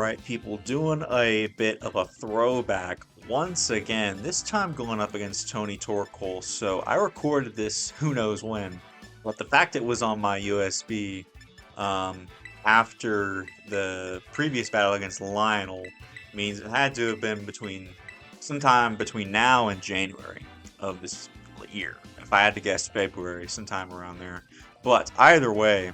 Alright, people, doing a bit of a throwback once again, this time going up against Tony Torkoal. So I recorded this who knows when, but the fact it was on my USB um, after the previous battle against Lionel means it had to have been sometime between now and January of this year. If I had to guess, February, sometime around there. But either way,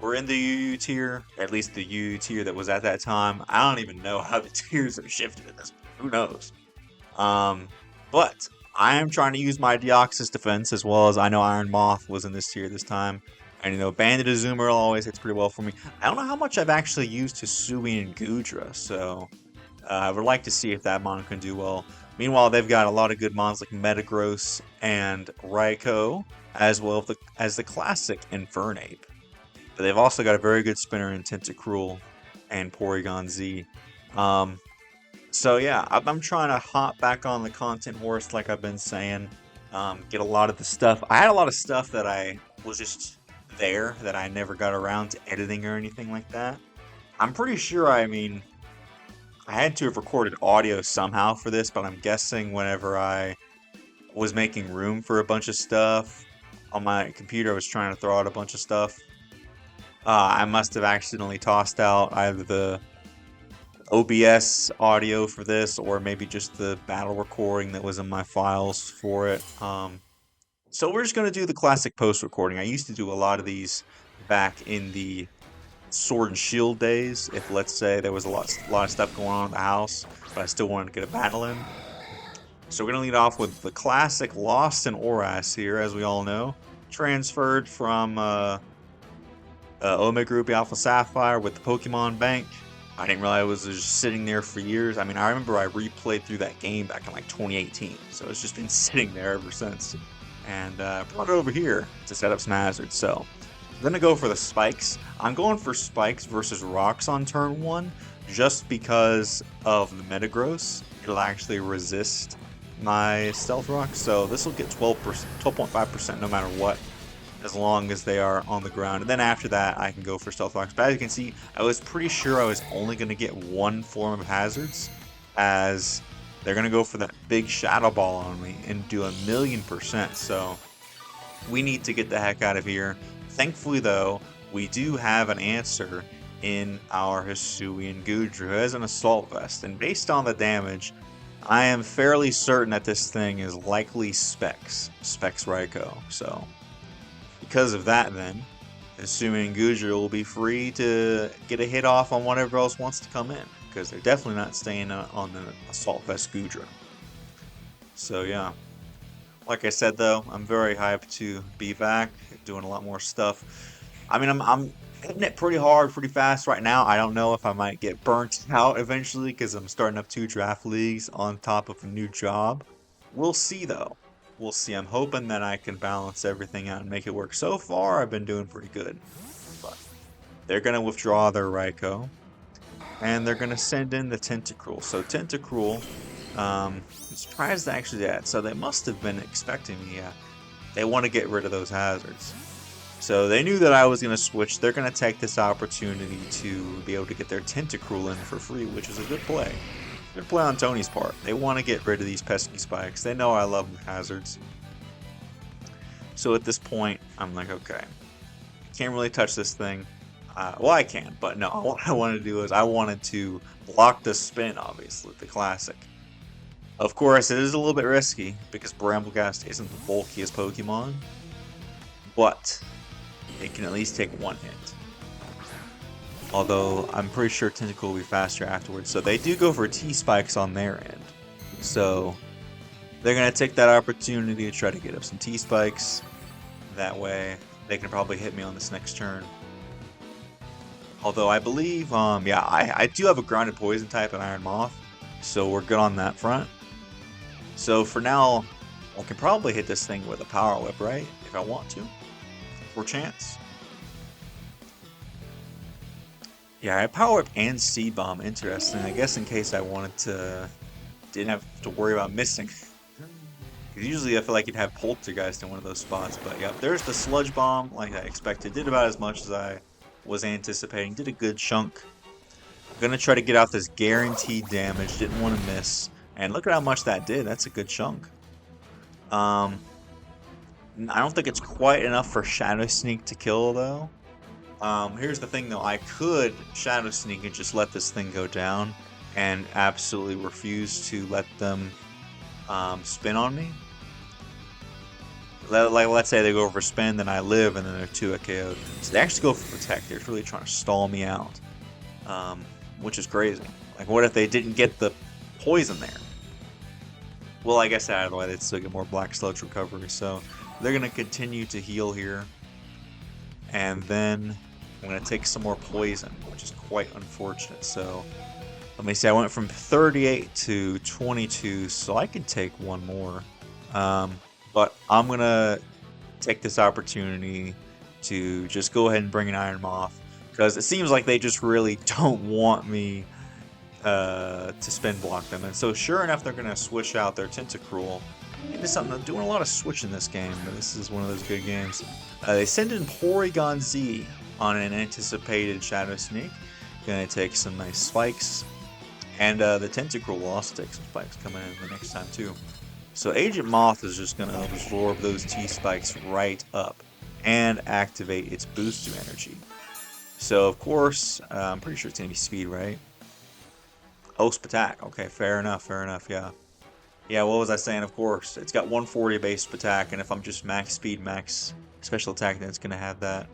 we're in the UU tier, at least the UU tier that was at that time. I don't even know how the tiers have shifted at this point. Who knows? Um, but I am trying to use my Deoxys defense, as well as I know Iron Moth was in this tier this time. And you know, Bandit Azumarill always hits pretty well for me. I don't know how much I've actually used Hisui and Gudra, so I would like to see if that mon can do well. Meanwhile, they've got a lot of good mons like Metagross and Raikou, as well as the classic Infernape. But they've also got a very good spinner in Tentacruel and Porygon Z. So yeah, I'm trying to hop back on the content horse like I've been saying. Get a lot of the stuff. I had a lot of stuff that I was just there that I never got around to editing or anything like that. I'm pretty sure, I had to have recorded audio somehow for this, but I'm guessing whenever I was making room for a bunch of stuff on my computer, I was trying to throw out a bunch of stuff. I must have accidentally tossed out either the OBS audio for this or maybe just the battle recording that was in my files for it. So we're just going to do the classic post recording. I used to do a lot of these back in the Sword and Shield days, if let's say there was a lot of stuff going on in the house, but I still wanted to get a battle in. So we're going to lead off with the classic Lost in Oras here, as we all know. Transferred from Omega Ruby Alpha Sapphire with the Pokemon Bank. I didn't realize it was just sitting there for years. I mean, I remember I replayed through that game back in like 2018, so it's just been sitting there ever since. And brought it over here to set up some hazards. So I'm going to go for the spikes. I'm going for spikes versus rocks on turn 1, just because of the Metagross. It'll actually resist my Stealth Rock, so this will get 12.5% no matter what, as long as they are on the ground. And then after that, I can go for Stealth Rocks. But as you can see, I was pretty sure I was only going to get one form of hazards, as they're going to go for that big Shadow Ball on me and do 1,000,000%. So we need to get the heck out of here. Thankfully, though, we do have an answer in our Hisuian Gudra, who has an Assault Vest. And based on the damage, I am fairly certain that this thing is likely Specs Raikou. So because of that, then, Hisuian Gudra will be free to get a hit off on whatever else wants to come in, because they're definitely not staying on the Assault Vest Gudra. So yeah, like I said though, I'm very hyped to be back, doing a lot more stuff. I mean, I'm hitting it pretty hard, pretty fast right now. I don't know if I might get burnt out eventually, because I'm starting up 2 draft leagues on top of a new job. We'll see though. We'll see. I'm hoping that I can balance everything out and make it work. So far, I've been doing pretty good. But they're going to withdraw their Raikou, and they're going to send in the Tentacruel. So Tentacruel, I'm surprised they actually did that. So they must have been expecting me. Yeah, they want to get rid of those hazards. So they knew that I was going to switch. They're going to take this opportunity to be able to get their Tentacruel in for free, which is a good play. Good play on Tony's part. They want to get rid of these pesky spikes. They know I love hazards. So at this point, I'm like, okay, can't really touch this thing. Well, I can, but no, what I wanted to do is I wanted to block the spin, obviously, the classic. Of course, it is a little bit risky, because Bramblegast isn't the bulkiest Pokemon, but it can at least take one hit. Although, I'm pretty sure Tentacle will be faster afterwards. So they do go for T-Spikes on their end. So they're going to take that opportunity to try to get up some T-Spikes. That way, they can probably hit me on this next turn. Although I believe, yeah, I do have a Grounded Poison type in Iron Moth. So we're good on that front. So for now, I can probably hit this thing with a Power Whip, right? If I want to. For chance. Yeah, I have Power Whip and Seed Bomb. Interesting. I guess in case I wanted to, didn't have to worry about missing. Because usually I feel like you'd have Poltergeist in one of those spots. But yeah, there's the Sludge Bomb, like I expected. Did about as much as I was anticipating. Did a good chunk. Gonna try to get out this guaranteed damage. Didn't want to miss. And look at how much that did. That's a good chunk. I don't think it's quite enough for Shadow Sneak to kill, though. Here's the thing, though. I could Shadow Sneak and just let this thing go down and absolutely refuse to let them spin on me. Like, let's say they go for spin, then I live, and then they're 2 KO'd. So they actually go for protect. They're really trying to stall me out, which is crazy. Like, what if they didn't get the poison there? Well, I guess out of the way, they'd still get more Black Sludge recovery. So they're going to continue to heal here. And then I'm going to take some more poison, which is quite unfortunate. So let me see. I went from 38 to 22, so I can take one more. But I'm going to take this opportunity to just go ahead and bring an Iron Moth, because it seems like they just really don't want me to spin block them. And so sure enough, they're going to switch out their Tentacruel into something. I'm doing a lot of switching this game, but this is one of those good games. They send in Porygon Z on an anticipated Shadow Sneak. Going to take some nice spikes. And the Tentacruel will also take some spikes coming in the next time too. So Agent Moth is just going to absorb those T-Spikes right up and activate its booster energy. So of course, I'm pretty sure it's going to be speed, right? Oh, attack. Okay, fair enough, yeah. Yeah, what was I saying? Of course, it's got 140 base attack, and if I'm just max speed, max special attack, then it's going to have that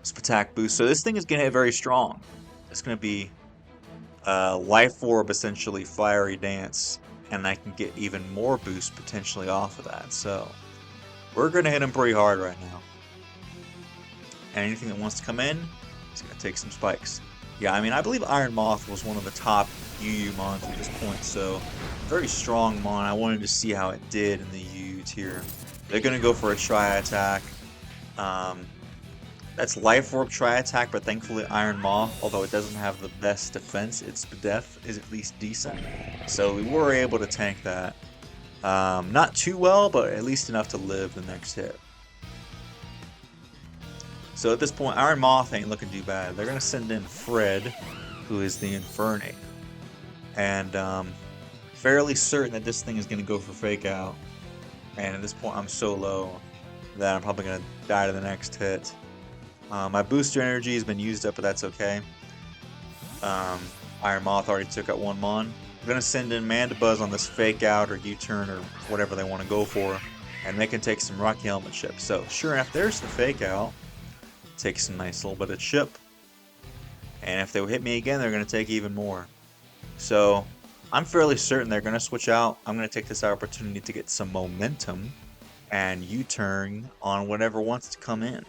attack boost. So this thing is going to hit very strong. It's going to be Life Orb, essentially Fiery Dance, and I can get even more boost potentially off of that. So we're going to hit him pretty hard right now. And anything that wants to come in, it's going to take some spikes. Yeah, I mean, I believe Iron Moth was one of the top UU mons at this point, so very strong mon. I wanted to see how it did in the UU tier. They're going to go for a tri-attack. That's Life Orb tri-attack, but thankfully Iron Moth, although it doesn't have the best defense, its def is at least decent. So we were able to tank that. Not too well, but at least enough to live the next hit. So at this point, Iron Moth ain't looking too bad. They're going to send in Fred, who is the Infernape. And fairly certain that this thing is going to go for Fake Out. And at this point, I'm so low that I'm probably going to die to the next hit. My booster energy has been used up, but that's okay. Iron Moth already took out one mon. I'm going to send in Mandibuzz on this Fake Out or U-turn or whatever they want to go for. And they can take some Rocky Helmet chips. So sure enough, there's the Fake Out. Take some nice little bit of chip. And if they hit me again, they're going to take even more. So I'm fairly certain they're going to switch out. I'm going to take this opportunity to get some momentum and U-turn on whatever wants to come in.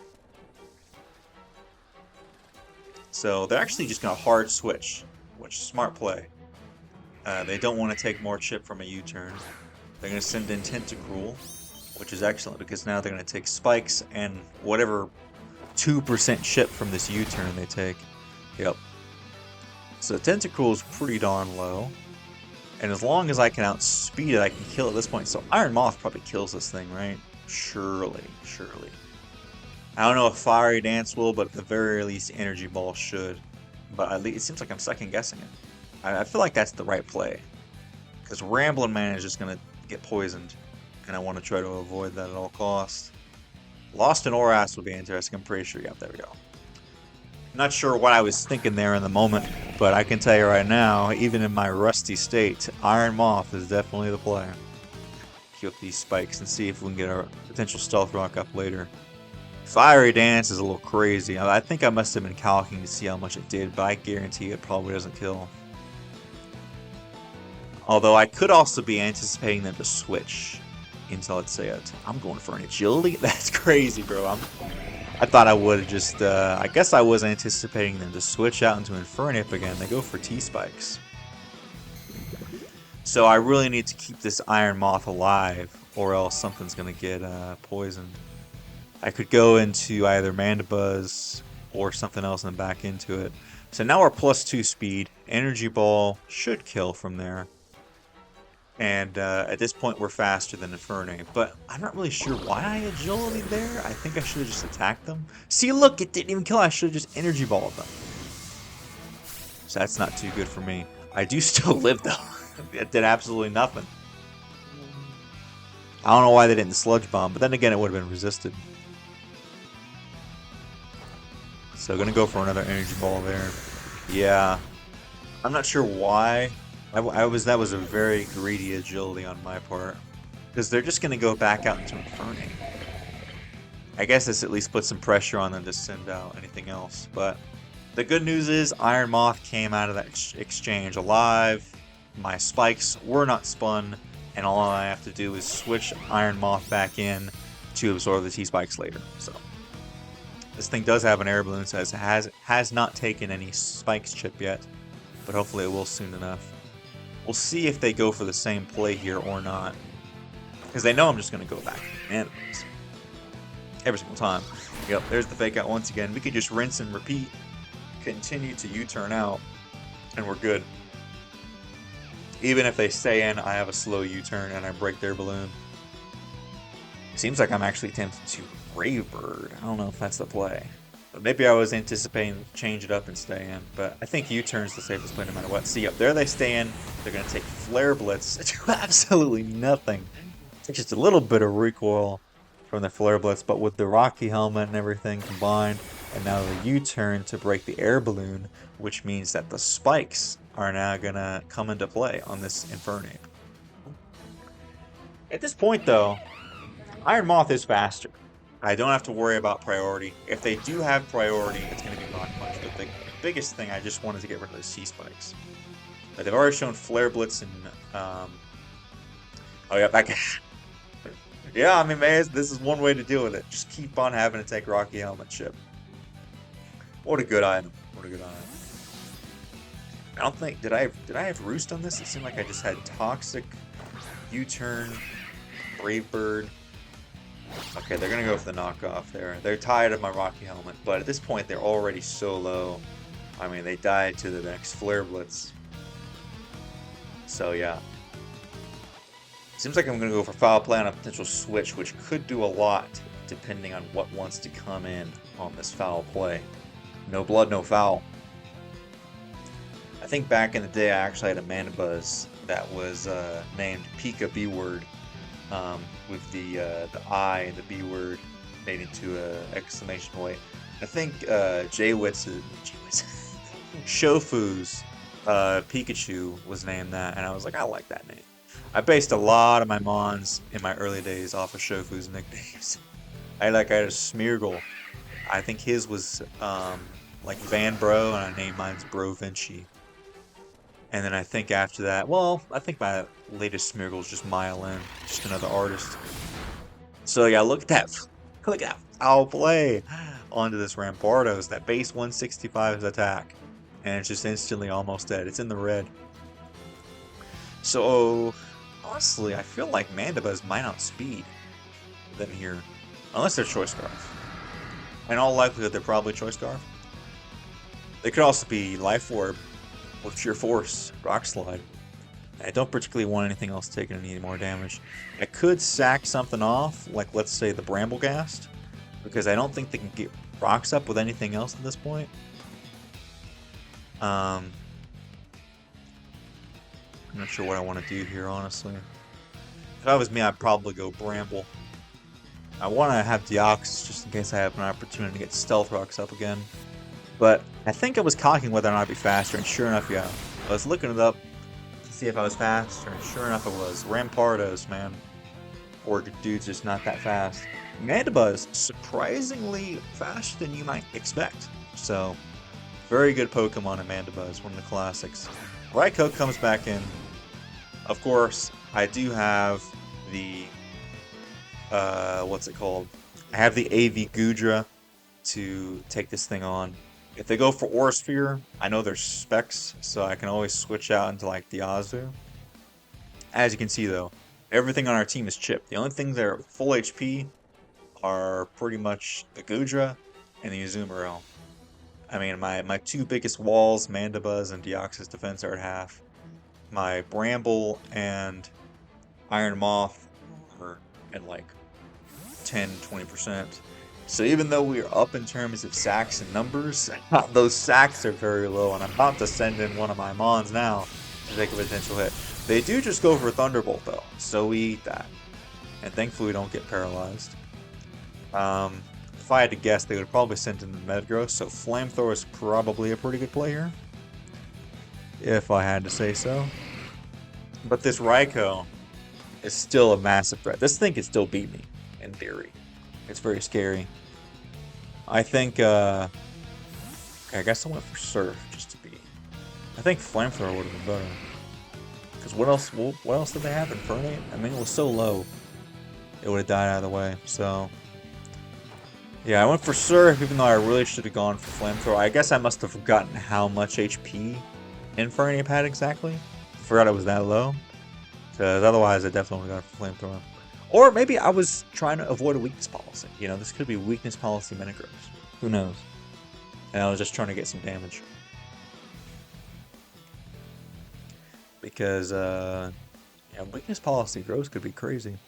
So they're actually just going to hard switch, which is smart play. They don't want to take more chip from a U-turn. They're going to send in Tentacruel, which is excellent because now they're going to take spikes and whatever 2% chip from this U-turn they take. Yep. So Tentacruel is pretty darn low. And as long as I can outspeed it, I can kill it at this point. So Iron Moth probably kills this thing, right? Surely. I don't know if Fiery Dance will, but at the very least, Energy Ball should. But at least it seems like I'm second guessing it. I feel like that's the right play. Because Ramblin' Man is just going to get poisoned. And I want to try to avoid that at all costs. Lost in Oras would be interesting. I'm pretty sure. Yep, there we go. Not sure what I was thinking there in the moment, but I can tell you right now, even in my rusty state, Iron Moth is definitely the play. Kill these spikes and see if we can get our potential Stealth Rock up later. Fiery Dance is a little crazy. I think I must have been calculating to see how much it did, but I guarantee it probably doesn't kill. Although I could also be anticipating them to switch into, let's say, I'm going for an Agility? That's crazy, bro. I thought I would have just, I guess I was anticipating them to switch out into Infernape again. They go for T-Spikes. So I really need to keep this Iron Moth alive, or else something's going to get poisoned. I could go into either Mandibuzz or something else and then back into it. So now we're +2 speed. Energy Ball should kill from there. And at this point, we're faster than Infernape. But I'm not really sure why I Agility there. I think I should have just attacked them. See, look, it didn't even kill. I should have just Energy Balled them. So that's not too good for me. I do still live though. It did absolutely nothing. I don't know why they didn't sludge bomb, but then again it would have been resisted. So gonna go for another energy ball there. Yeah. I'm not sure why. That was a very greedy agility on my part. Because they're just gonna go back out into Inferno. I guess this at least puts some pressure on them to send out anything else. But the good news is Iron Moth came out of that exchange alive. My spikes were not spun, and all I have to do is switch Iron Moth back in to absorb the T-spikes later. So this thing does have an air balloon, so it has not taken any spikes chip yet, but hopefully it will soon enough. We'll see if they go for the same play here or not, because they know I'm just going to go back. Man, every single time. Yep, there's the fake out once again. We can just rinse and repeat, continue to U-turn out, and we're good. Even if they stay in, I have a slow U-turn and I break their balloon. Seems like I'm actually tempted to Brave Bird. I don't know if that's the play. But maybe I was anticipating to change it up and stay in. But I think U-turn's the safest play no matter what. See, up there they stay in. They're going to take Flare Blitz. Do absolutely nothing. It's just a little bit of recoil from the Flare Blitz. But with the Rocky Helmet and everything combined, and now the U-turn to break the air balloon, which means that the spikes are now going to come into play on this Infernape. At this point, though, Iron Moth is faster. I don't have to worry about priority. If they do have priority, it's going to be Rock Punch. But the biggest thing, I just wanted to get rid of those T-spikes. But they've already shown Flare Blitz and... oh, yeah, back... yeah, I mean, man, this is one way to deal with it. Just keep on having to take Rocky Helmet chip. What a good item. What a good item. I don't think... Did I have Roost on this? It seemed like I just had Toxic, U-turn, Brave Bird. Okay, they're going to go for the knockoff there. They're tired of my Rocky Helmet, but at this point they're already so low. I mean, they died to the next Flare Blitz. So, yeah. Seems like I'm going to go for Foul Play on a potential switch, which could do a lot depending on what wants to come in on this Foul Play. No blood, no foul. I think back in the day I actually had a Mandibuzz that was named Pika B-Word. With the I and the B word made into a exclamation point. I think Shofu's Pikachu was named that, and I was like, I like that name. I based a lot of my Mons in my early days off of Shofu's nicknames. I had a Smeargle. I think his was like Van Bro, and I named mine's Bro Vinci. And then I think after that, well, I think my latest Smeargle is just Myelin, just another artist. So yeah, look at that foul play onto this Rampardos. That base 165's attack, and it's just instantly almost dead. It's in the red. So honestly, I feel like Mandibuzz might outspeed them here, unless they're Choice Scarf. In all likelihood, they're probably Choice Scarf. They could also be Life Orb. With Sheer Force, Rock Slide. I don't particularly want anything else taking any more damage. I could sack something off, like let's say the Bramblegast, because I don't think they can get rocks up with anything else at this point. I'm not sure what I want to do here, honestly. If I was me, I'd probably go Bramble. I want to have Deoxys just in case I have an opportunity to get Stealth Rocks up again. But I think I was calculating whether or not I'd be faster, and sure enough, yeah. I was looking it up to see if I was faster, and sure enough it was. Rampardos, man. Or dude's just not that fast. Mandibuzz, surprisingly faster than you might expect. So, very good Pokemon in Mandibuzz, one of the classics. Raikou comes back in. Of course, I do have the, what's it called? I have the AV Goodra to take this thing on. If they go for Aura Sphere, I know there's specs, so I can always switch out into like the Azu. As you can see though, everything on our team is chipped. The only things that are full HP are pretty much the Goodra and the Azumarill. I mean, my two biggest walls, Mandibuzz and Deoxys defense, are at half. My Bramble and Iron Moth are at like 10-20%. So even though we are up in terms of sacks and numbers, those sacks are very low, and I'm about to send in one of my Mons now to take a potential hit. They do just go for Thunderbolt though, so we eat that. And thankfully we don't get paralyzed. If I had to guess, they would probably send in the Metagross, so Flamethrower is probably a pretty good play here. If I had to say so. But this Raikou is still a massive threat. This thing can still beat me, in theory. It's very scary. I think, okay, I guess I went for Surf, just to be... I think Flamethrower would have been better. Because what else did they have? Infernape? I mean, it was so low. It would have died out of the way, so... Yeah, I went for Surf, even though I really should have gone for Flamethrower. I guess I must have forgotten how much HP Infernape had exactly. Forgot it was that low. Because otherwise, I definitely would have gone for Flamethrower. Or maybe I was trying to avoid a weakness policy. You know, this could be weakness policy Metagross. Who knows? And I was just trying to get some damage. Because, yeah, weakness policy Gross could be crazy.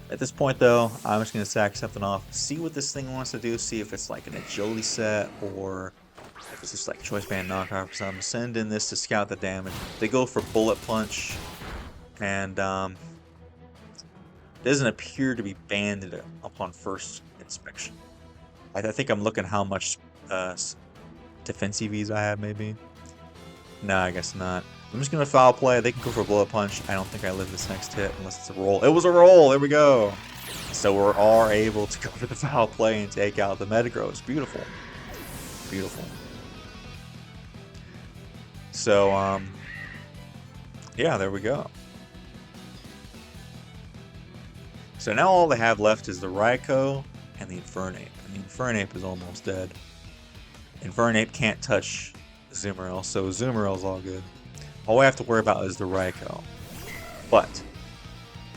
At this point, though, I'm just going to sack something off. See what this thing wants to do. See if it's like an agility set or if it's just like choice band knockoff or something. Send in this to scout the damage. They go for bullet punch. And, doesn't appear to be banned upon first inspection. I think I'm looking how much defensive Vs I have, maybe. No, I guess not. I'm just going to foul play. They can go for a bullet punch. I don't think I live this next hit unless it's a roll. It was a roll! There we go! So we are able to go for the foul play and take out the Metagross. Beautiful. Beautiful. So, yeah, there we go. So now all they have left is the Raikou and the Infernape. And the Infernape is almost dead. Infernape can't touch Azumarill, so Azumarill's all good. All we have to worry about is the Raikou. But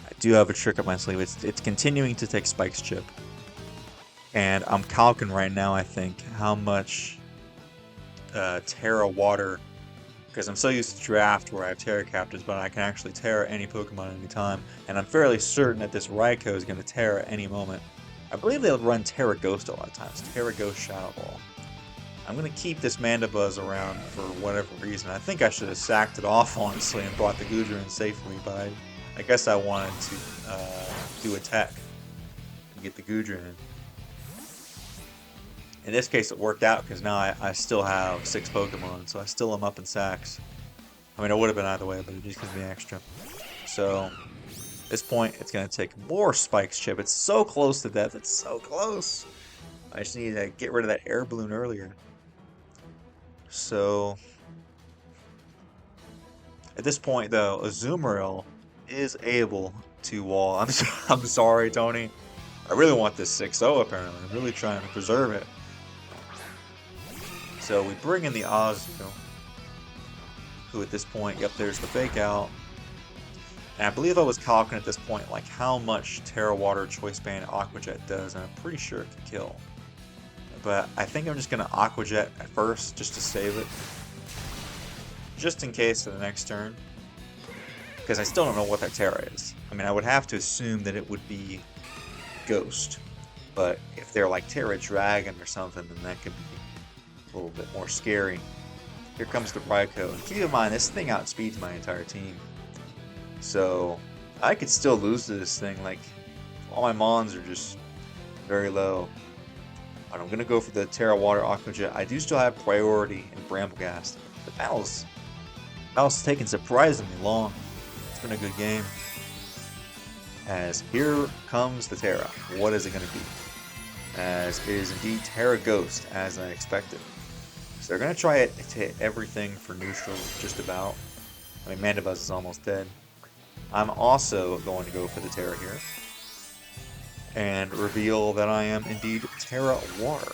I do have a trick up my sleeve. It's continuing to take Spike's chip. And I'm calculating right now, I think, how much Terra Water... Because I'm so used to Draft where I have Terra Captives, but I can actually Terra any Pokemon at any time. And I'm fairly certain that this Raikou is going to Terra at any moment. I believe they'll run Terra Ghost a lot of times. Terra Ghost Shadow Ball. I'm going to keep this Mandibuzz around for whatever reason. I think I should have sacked it off, honestly, and brought the Goodra in safely, but I guess I wanted to do a tech and get the Goodra in. In this case, it worked out because now I still have 6 Pokemon, so I still am up in sacks. I mean, it would have been either way, but it just gives me extra. So, at this point, it's going to take more Spike's chip. It's so close to death. It's so close. I just need to get rid of that air balloon earlier. So, at this point, though, Azumarill is able to wall. I'm sorry, Tony. I really want this 6-0, apparently. I'm really trying to preserve it. So we bring in the Ozio, who at this point, yep, there's the fake out. And I believe I was calculating at this point like how much Terra Water Choice Band Aqua Jet does, and I'm pretty sure it can kill. But I think I'm just going to Aqua Jet at first, just to save it. Just in case for the next turn. Because I still don't know what that Terra is. I mean, I would have to assume that it would be Ghost. But if they're like Terra Dragon or something, then that could be a little bit more scary. Here comes the Raikou. And keep in mind, this thing outspeeds my entire team. So, I could still lose to this thing. Like, all my Mons are just very low. But I'm going to go for the Terra Water Aqua Jet. I do still have priority in Bramblegast. The battle's taking surprisingly long. It's been a good game. As here comes the Terra. What is it going to be? As it is indeed Terra Ghost, as I expected. So they're going to try it to hit everything for neutral, just about. I mean, Mandibuzz is almost dead. I'm also going to go for the Terra here. And reveal that I am indeed Terra Water.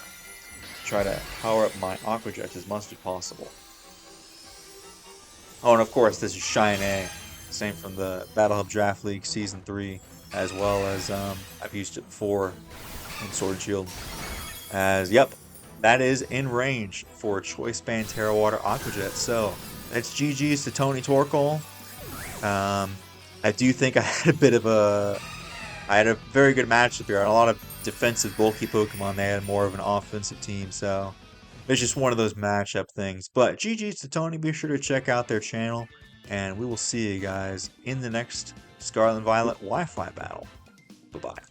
Try to power up my Aqua Jet as much as possible. Oh, and of course, this is Shine A. Same from the Battle Hub Draft League Season 3, as well as I've used it before in Sword and Shield. As, yep, that is in range for Choice Band Terra Water Aqua Jet. So, that's GG's to Tony Torkoal. I do think I had a bit of a... I had a very good matchup here. A lot of defensive, bulky Pokemon. They had more of an offensive team, so it's just one of those matchup things. But GG's to Tony. Be sure to check out their channel, and we will see you guys in the next Scarlet and Violet Wi-Fi battle. Bye-bye.